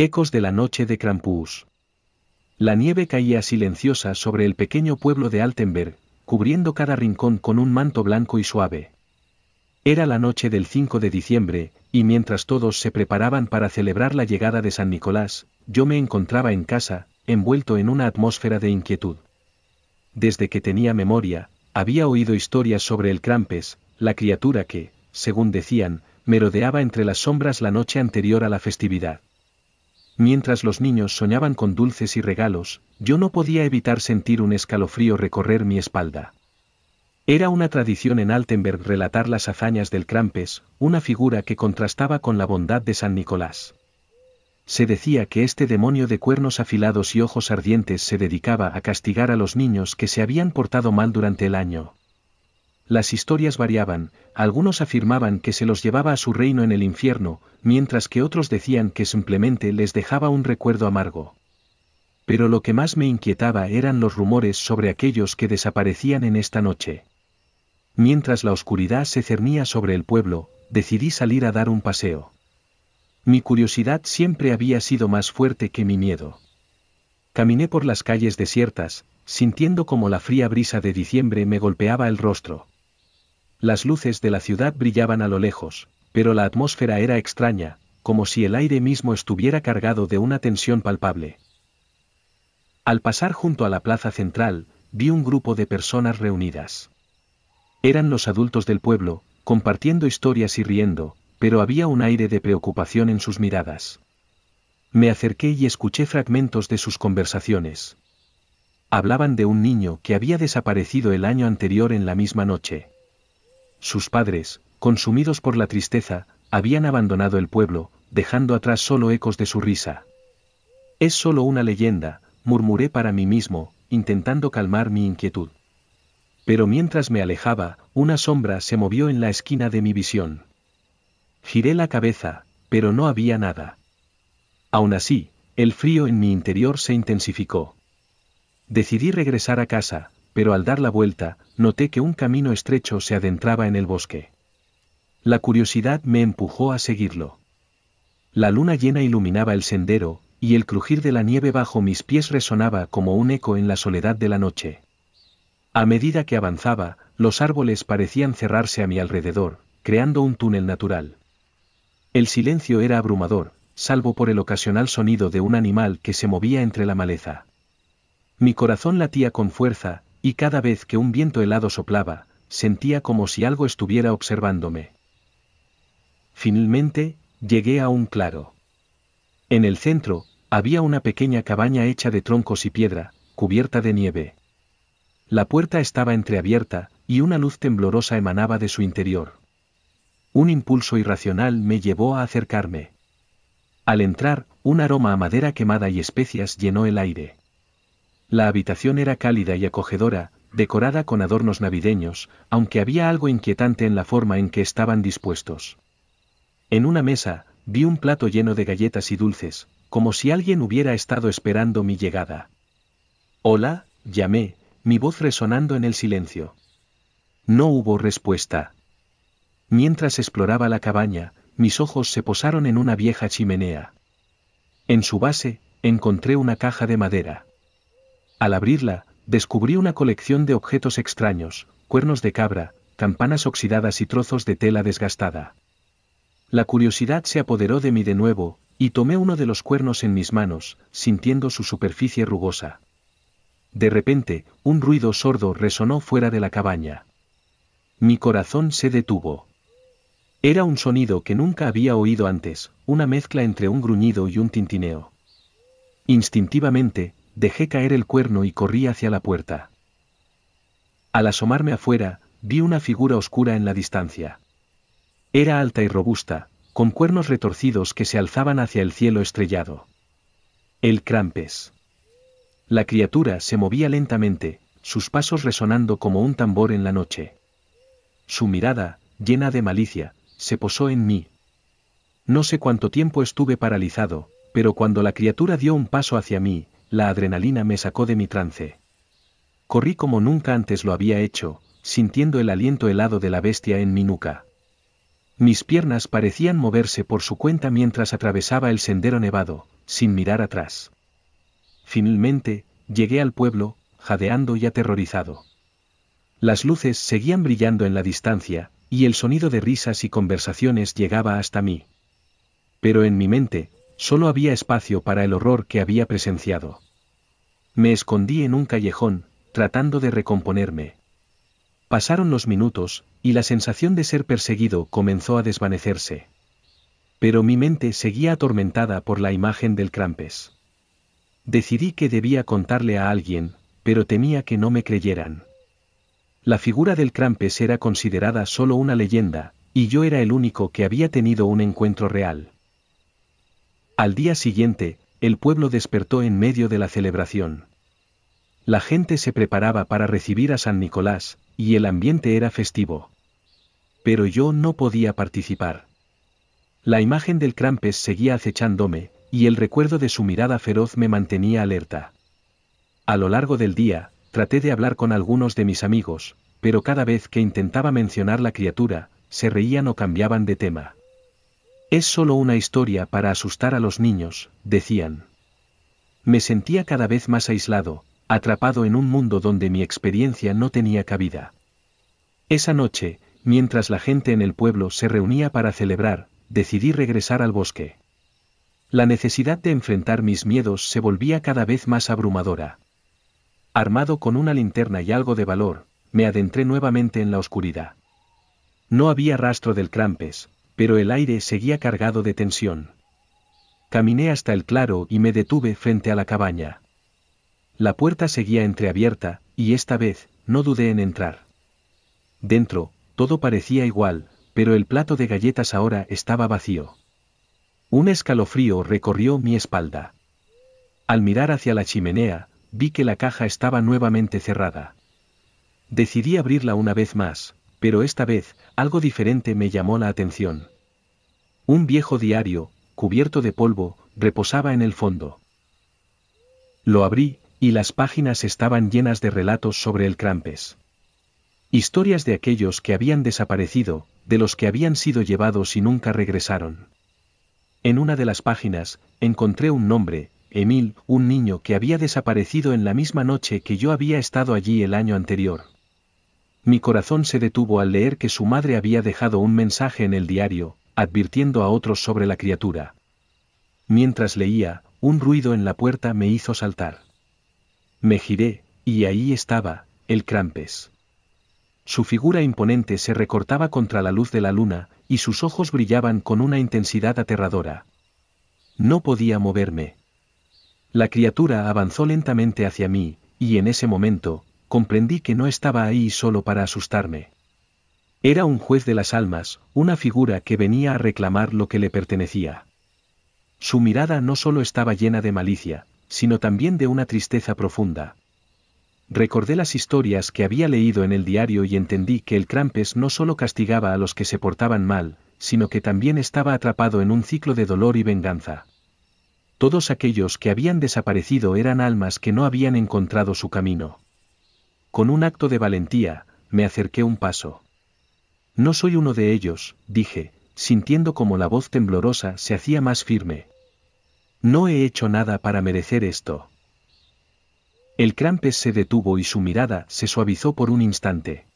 Ecos de la noche de Krampus. La nieve caía silenciosa sobre el pequeño pueblo de Altenberg, cubriendo cada rincón con un manto blanco y suave. Era la noche del 5 de diciembre, y mientras todos se preparaban para celebrar la llegada de San Nicolás, yo me encontraba en casa, envuelto en una atmósfera de inquietud. Desde que tenía memoria, había oído historias sobre el Krampus, la criatura que, según decían, merodeaba entre las sombras la noche anterior a la festividad. Mientras los niños soñaban con dulces y regalos, yo no podía evitar sentir un escalofrío recorrer mi espalda. Era una tradición en Altenberg relatar las hazañas del Krampus, una figura que contrastaba con la bondad de San Nicolás. Se decía que este demonio de cuernos afilados y ojos ardientes se dedicaba a castigar a los niños que se habían portado mal durante el año. Las historias variaban, algunos afirmaban que se los llevaba a su reino en el infierno, mientras que otros decían que simplemente les dejaba un recuerdo amargo. Pero lo que más me inquietaba eran los rumores sobre aquellos que desaparecían en esta noche. Mientras la oscuridad se cernía sobre el pueblo, decidí salir a dar un paseo. Mi curiosidad siempre había sido más fuerte que mi miedo. Caminé por las calles desiertas, sintiendo como la fría brisa de diciembre me golpeaba el rostro. Las luces de la ciudad brillaban a lo lejos, pero la atmósfera era extraña, como si el aire mismo estuviera cargado de una tensión palpable. Al pasar junto a la plaza central, vi un grupo de personas reunidas. Eran los adultos del pueblo, compartiendo historias y riendo, pero había un aire de preocupación en sus miradas. Me acerqué y escuché fragmentos de sus conversaciones. Hablaban de un niño que había desaparecido el año anterior en la misma noche. Sus padres, consumidos por la tristeza, habían abandonado el pueblo, dejando atrás solo ecos de su risa. Es solo una leyenda, murmuré para mí mismo, intentando calmar mi inquietud. Pero mientras me alejaba, una sombra se movió en la esquina de mi visión. Giré la cabeza, pero no había nada. Aún así, el frío en mi interior se intensificó. Decidí regresar a casa, pero al dar la vuelta, noté que un camino estrecho se adentraba en el bosque. La curiosidad me empujó a seguirlo. La luna llena iluminaba el sendero, y el crujir de la nieve bajo mis pies resonaba como un eco en la soledad de la noche. A medida que avanzaba, los árboles parecían cerrarse a mi alrededor, creando un túnel natural. El silencio era abrumador, salvo por el ocasional sonido de un animal que se movía entre la maleza. Mi corazón latía con fuerza, y cada vez que un viento helado soplaba, sentía como si algo estuviera observándome. Finalmente, llegué a un claro. En el centro, había una pequeña cabaña hecha de troncos y piedra, cubierta de nieve. La puerta estaba entreabierta, y una luz temblorosa emanaba de su interior. Un impulso irracional me llevó a acercarme. Al entrar, un aroma a madera quemada y especias llenó el aire. La habitación era cálida y acogedora, decorada con adornos navideños, aunque había algo inquietante en la forma en que estaban dispuestos. En una mesa, vi un plato lleno de galletas y dulces, como si alguien hubiera estado esperando mi llegada. «Hola», llamé, mi voz resonando en el silencio. No hubo respuesta. Mientras exploraba la cabaña, mis ojos se posaron en una vieja chimenea. En su base, encontré una caja de madera. Al abrirla, descubrí una colección de objetos extraños, cuernos de cabra, campanas oxidadas y trozos de tela desgastada. La curiosidad se apoderó de mí de nuevo, y tomé uno de los cuernos en mis manos, sintiendo su superficie rugosa. De repente, un ruido sordo resonó fuera de la cabaña. Mi corazón se detuvo. Era un sonido que nunca había oído antes, una mezcla entre un gruñido y un tintineo. Instintivamente, dejé caer el cuerno y corrí hacia la puerta. Al asomarme afuera, vi una figura oscura en la distancia. Era alta y robusta, con cuernos retorcidos que se alzaban hacia el cielo estrellado. El Krampus. La criatura se movía lentamente, sus pasos resonando como un tambor en la noche. Su mirada, llena de malicia, se posó en mí. No sé cuánto tiempo estuve paralizado, pero cuando la criatura dio un paso hacia mí, la adrenalina me sacó de mi trance. Corrí como nunca antes lo había hecho, sintiendo el aliento helado de la bestia en mi nuca. Mis piernas parecían moverse por su cuenta mientras atravesaba el sendero nevado, sin mirar atrás. Finalmente, llegué al pueblo, jadeando y aterrorizado. Las luces seguían brillando en la distancia, y el sonido de risas y conversaciones llegaba hasta mí. Pero en mi mente, solo había espacio para el horror que había presenciado. Me escondí en un callejón, tratando de recomponerme. Pasaron los minutos, y la sensación de ser perseguido comenzó a desvanecerse. Pero mi mente seguía atormentada por la imagen del Krampus. Decidí que debía contarle a alguien, pero temía que no me creyeran. La figura del Krampus era considerada solo una leyenda, y yo era el único que había tenido un encuentro real. Al día siguiente, el pueblo despertó en medio de la celebración. La gente se preparaba para recibir a San Nicolás, y el ambiente era festivo. Pero yo no podía participar. La imagen del Krampus seguía acechándome, y el recuerdo de su mirada feroz me mantenía alerta. A lo largo del día, traté de hablar con algunos de mis amigos, pero cada vez que intentaba mencionar la criatura, se reían o cambiaban de tema. Es solo una historia para asustar a los niños, decían. Me sentía cada vez más aislado, atrapado en un mundo donde mi experiencia no tenía cabida. Esa noche, mientras la gente en el pueblo se reunía para celebrar, decidí regresar al bosque. La necesidad de enfrentar mis miedos se volvía cada vez más abrumadora. Armado con una linterna y algo de valor, me adentré nuevamente en la oscuridad. No había rastro del Krampus, pero el aire seguía cargado de tensión. Caminé hasta el claro y me detuve frente a la cabaña. La puerta seguía entreabierta, y esta vez, no dudé en entrar. Dentro, todo parecía igual, pero el plato de galletas ahora estaba vacío. Un escalofrío recorrió mi espalda. Al mirar hacia la chimenea, vi que la caja estaba nuevamente cerrada. Decidí abrirla una vez más, pero esta vez, algo diferente me llamó la atención. Un viejo diario, cubierto de polvo, reposaba en el fondo. Lo abrí, y las páginas estaban llenas de relatos sobre el Krampus. Historias de aquellos que habían desaparecido, de los que habían sido llevados y nunca regresaron. En una de las páginas, encontré un nombre, Emil, un niño que había desaparecido en la misma noche que yo había estado allí el año anterior. Mi corazón se detuvo al leer que su madre había dejado un mensaje en el diario, advirtiendo a otros sobre la criatura. Mientras leía, un ruido en la puerta me hizo saltar. Me giré, y ahí estaba, el Krampus. Su figura imponente se recortaba contra la luz de la luna, y sus ojos brillaban con una intensidad aterradora. No podía moverme. La criatura avanzó lentamente hacia mí, y en ese momento, comprendí que no estaba ahí solo para asustarme. Era un juez de las almas, una figura que venía a reclamar lo que le pertenecía. Su mirada no solo estaba llena de malicia, sino también de una tristeza profunda. Recordé las historias que había leído en el diario y entendí que el Krampus no solo castigaba a los que se portaban mal, sino que también estaba atrapado en un ciclo de dolor y venganza. Todos aquellos que habían desaparecido eran almas que no habían encontrado su camino. Con un acto de valentía, me acerqué un paso. No soy uno de ellos, dije, sintiendo como la voz temblorosa se hacía más firme. No he hecho nada para merecer esto. El Krampus se detuvo y su mirada se suavizó por un instante.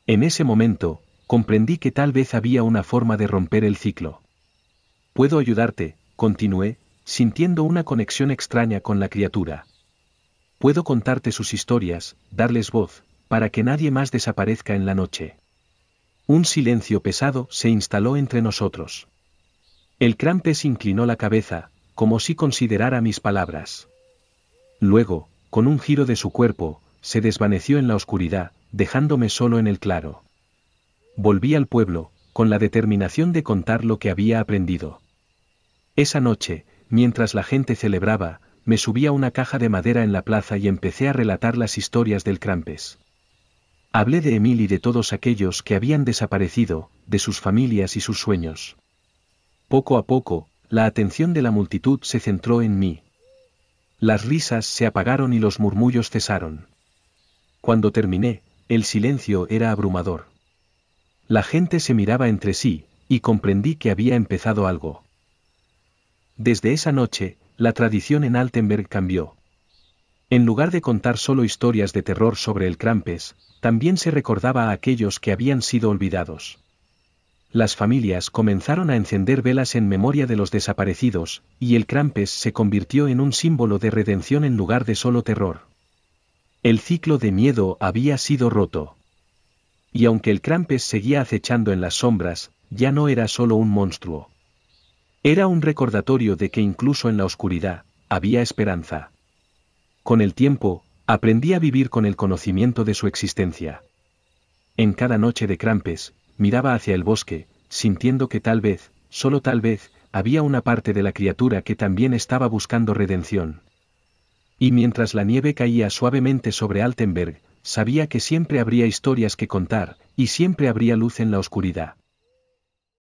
En ese momento, comprendí que tal vez había una forma de romper el ciclo. Puedo ayudarte, continué, sintiendo una conexión extraña con la criatura. Puedo contarte sus historias, darles voz, para que nadie más desaparezca en la noche. Un silencio pesado se instaló entre nosotros. El Krampus inclinó la cabeza, como si considerara mis palabras. Luego, con un giro de su cuerpo, se desvaneció en la oscuridad, dejándome solo en el claro. Volví al pueblo, con la determinación de contar lo que había aprendido. Esa noche, mientras la gente celebraba, me subí a una caja de madera en la plaza y empecé a relatar las historias del Krampus. Hablé de Emil y de todos aquellos que habían desaparecido, de sus familias y sus sueños. Poco a poco, la atención de la multitud se centró en mí. Las risas se apagaron y los murmullos cesaron. Cuando terminé, el silencio era abrumador. La gente se miraba entre sí, y comprendí que había empezado algo. Desde esa noche, la tradición en Altenberg cambió. En lugar de contar solo historias de terror sobre el Krampus, también se recordaba a aquellos que habían sido olvidados. Las familias comenzaron a encender velas en memoria de los desaparecidos, y el Krampus se convirtió en un símbolo de redención en lugar de solo terror. El ciclo de miedo había sido roto. Y aunque el Krampus seguía acechando en las sombras, ya no era solo un monstruo. Era un recordatorio de que incluso en la oscuridad, había esperanza. Con el tiempo, aprendí a vivir con el conocimiento de su existencia. En cada noche de Krampus, miraba hacia el bosque, sintiendo que tal vez, solo tal vez, había una parte de la criatura que también estaba buscando redención. Y mientras la nieve caía suavemente sobre Altenberg, sabía que siempre habría historias que contar, y siempre habría luz en la oscuridad.